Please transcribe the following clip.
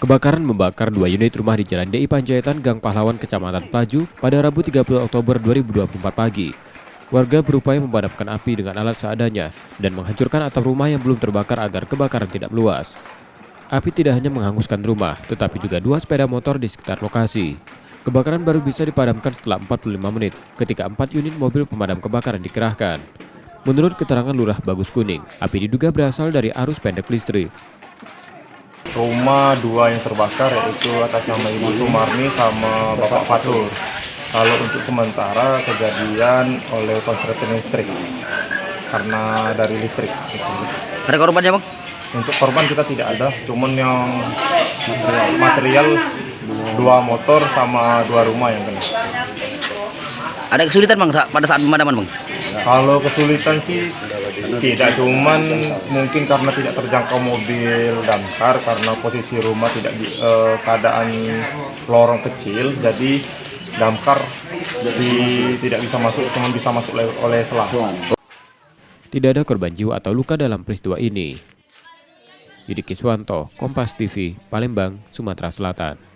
Kebakaran membakar 2 unit rumah di Jalan DI Panjaitan, Gang Pahlawan, Kecamatan Pelaju pada Rabu 30 Oktober 2024 pagi. Warga berupaya memadamkan api dengan alat seadanya dan menghancurkan atap rumah yang belum terbakar agar kebakaran tidak meluas. Api tidak hanya menghanguskan rumah, tetapi juga 2 sepeda motor di sekitar lokasi. Kebakaran baru bisa dipadamkan setelah 45 menit ketika 4 unit mobil pemadam kebakaran dikerahkan. Menurut keterangan Lurah Bagus Kuning, api diduga berasal dari arus pendek listrik. Rumah 2 yang terbakar, yaitu atas nama Ibu Sumarni sama Bapak Fatur. Kalau untuk sementara kejadian oleh korsleting listrik karena dari listrik. Ada korbannya, Bang? Untuk korban kita tidak ada, cuman yang material 2 motor sama 2 rumah yang kena. Ada kesulitan, Bang, pada saat pemadaman, Bang? Kalau kesulitan sih tidak, cuman mungkin karena tidak terjangkau mobil damkar karena posisi rumah tidak di keadaan lorong kecil, jadi damkar tidak bisa masuk, cuma bisa masuk oleh selang. Tidak ada korban jiwa atau luka dalam peristiwa ini. Yudi Kiswanto, Kompas TV, Palembang, Sumatera Selatan.